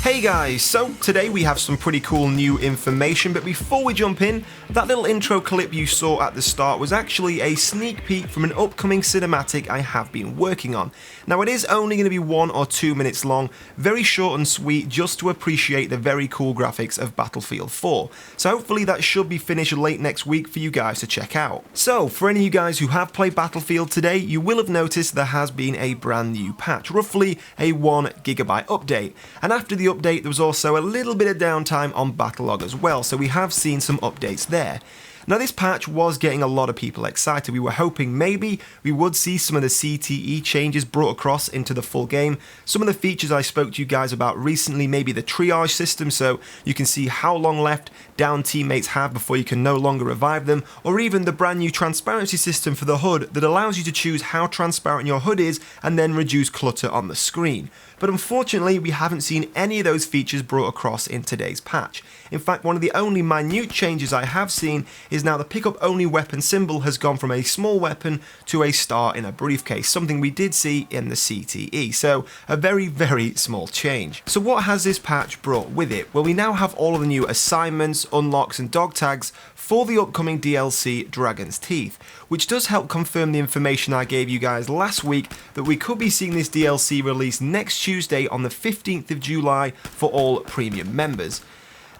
Hey guys, so today we have some pretty cool new information, but before we jump in, that little intro clip you saw at the start was actually a sneak peek from an upcoming cinematic I have been working on. Now it is only going to be 1 or 2 minutes long, very short and sweet, just to appreciate the very cool graphics of Battlefield 4. So hopefully that should be finished late next week for you guys to check out. So for any of you guys who have played Battlefield today, you will have noticed there has been a brand new patch, roughly a 1 GB update. And after the update, there was also a little bit of downtime on Battlelog as well, so we have seen some updates there. Now this patch was getting a lot of people excited. We were hoping maybe we would see some of the CTE changes brought across into the full game. Some of the features I spoke to you guys about recently, maybe the triage system so you can see how long left down teammates have before you can no longer revive them, or even the brand new transparency system for the HUD that allows you to choose how transparent your HUD is and then reduce clutter on the screen. But unfortunately we haven't seen any of those features brought across in today's patch. In fact, one of the only minute changes I have seen is now the pickup only weapon symbol has gone from a small weapon to a star in a briefcase, something we did see in the CTE, so a very, very small change. So what has this patch brought with it? Well, we now have all of the new assignments, unlocks and dog tags for the upcoming DLC Dragon's Teeth, which does help confirm the information I gave you guys last week that we could be seeing this DLC released next Tuesday on the 15th of July for all premium members.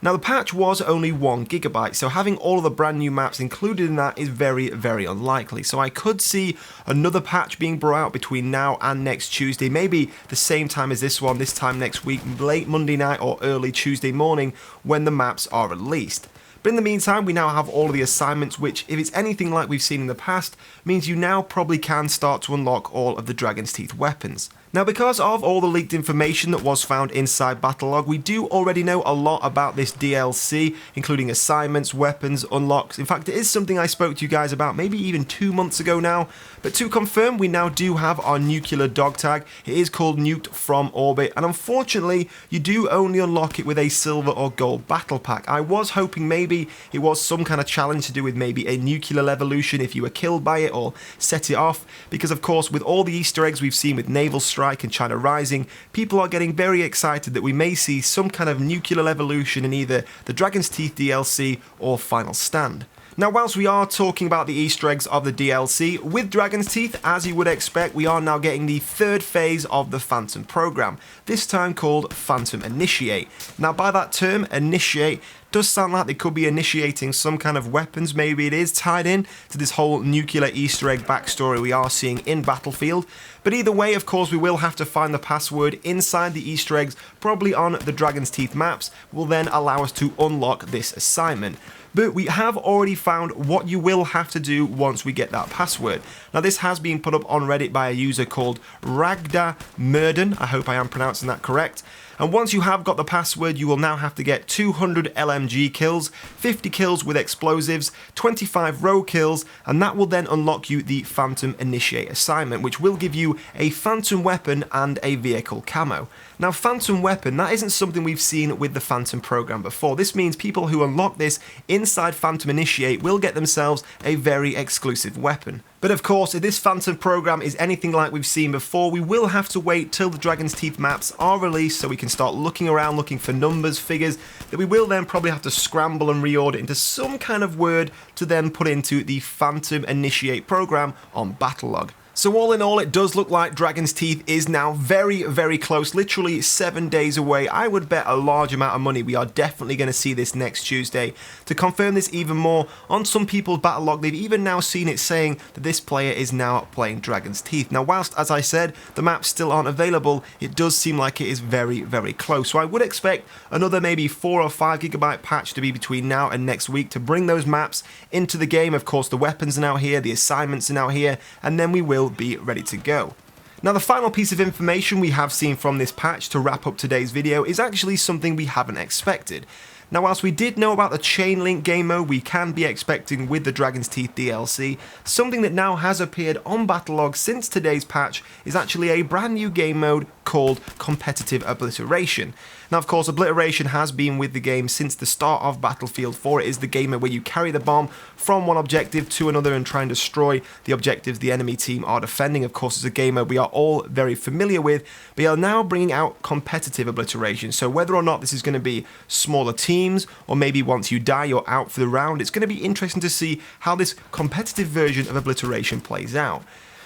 Now the patch was only 1 GB, so having all of the brand new maps included in that is very, very unlikely. So I could see another patch being brought out between now and next Tuesday, maybe the same time as this one, this time next week, late Monday night or early Tuesday morning when the maps are released. But in the meantime, we now have all of the assignments, which, if it's anything like we've seen in the past, means you now probably can start to unlock all of the Dragon's Teeth weapons. Now, because of all the leaked information that was found inside Battlelog, we do already know a lot about this DLC, including assignments, weapons, unlocks. In fact, it is something I spoke to you guys about maybe even 2 months ago now. But to confirm, we now do have our nuclear dog tag. It is called Nuked from Orbit, and unfortunately, you do only unlock it with a silver or gold battle pack. I was hoping maybe it was some kind of challenge to do with maybe a nuclear evolution if you were killed by it or set it off, because of course, with all the Easter eggs we've seen with Naval Strike and China Rising, people are getting very excited that we may see some kind of nuclear evolution in either the Dragon's Teeth DLC or Final Stand. Now, whilst we are talking about the Easter eggs of the DLC, with Dragon's Teeth, as you would expect, we are now getting the 3rd phase of the Phantom program, this time called Phantom Initiate. Now, by that term, Initiate, does sound like they could be initiating some kind of weapons. Maybe it is tied in to this whole nuclear Easter egg backstory we are seeing in Battlefield. But either way, of course, we will have to find the password inside the Easter eggs, probably on the Dragon's Teeth maps, will then allow us to unlock this assignment. But we have already found what you will have to do once we get that password. Now this has been put up on Reddit by a user called Ragda Murden, I hope I am pronouncing that correct. And once you have got the password, you will now have to get 200 LMG kills, 50 kills with explosives, 25 row kills, and that will then unlock you the Phantom Initiate assignment, which will give you a Phantom weapon and a vehicle camo. Now Phantom weapon, that isn't something we've seen with the Phantom program before. This means people who unlock this inside Phantom Initiate will get themselves a very exclusive weapon. But of course, if this Phantom program is anything like we've seen before, we will have to wait till the Dragon's Teeth maps are released so we can start looking around, looking for numbers, figures, that we will then probably have to scramble and reorder into some kind of word to then put into the Phantom Initiate program on Battlelog. So all in all, it does look like Dragon's Teeth is now very, very close, literally 7 days away. I would bet a large amount of money we are definitely going to see this next Tuesday. To confirm this even more, on some people's Battlelog, they've even now seen it saying that this player is now playing Dragon's Teeth. Now, whilst, as I said, the maps still aren't available, it does seem like it is very, very close. So I would expect another maybe 4 or 5 GB patch to be between now and next week to bring those maps into the game. Of course, the weapons are now here, the assignments are now here, and then we will be ready to go. Now the final piece of information we have seen from this patch to wrap up today's video is actually something we haven't expected. Now whilst we did know about the chain link game mode we can be expecting with the Dragon's Teeth DLC, something that now has appeared on Battlelog since today's patch is actually a brand new game mode called competitive obliteration. Now, of course, obliteration has been with the game since the start of Battlefield 4. It is the game where you carry the bomb from one objective to another and try and destroy the objectives the enemy team are defending. Of course, it's a game we are all very familiar with, but they are now bringing out competitive obliteration. So whether or not this is going to be smaller teams, or maybe once you die, you're out for the round, it's going to be interesting to see how this competitive version of obliteration plays out.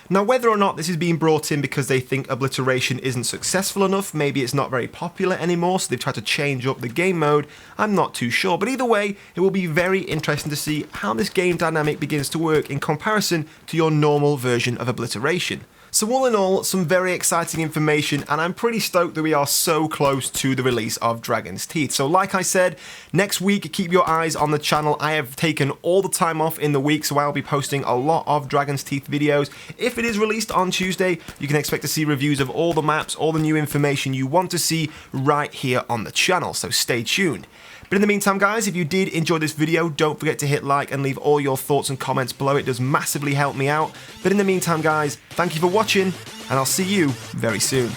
Now, whether or not this is being brought in because they think obliteration isn't successful enough, maybe it's not very popular anymore, so they've tried to change up the game mode, I'm not too sure. But either way, it will be very interesting to see how this game dynamic begins to work in comparison to your normal version of obliteration. So all in all, some very exciting information, and I'm pretty stoked that we are so close to the release of Dragon's Teeth. So like I said, next week, keep your eyes on the channel. I have taken all the time off in the week, so I'll be posting a lot of Dragon's Teeth videos. If it is released on Tuesday, you can expect to see reviews of all the maps, all the new information you want to see right here on the channel, so stay tuned. But in the meantime, guys, if you did enjoy this video, don't forget to hit like and leave all your thoughts and comments below. It does massively help me out. But in the meantime, guys, thank you for watching, and I'll see you very soon.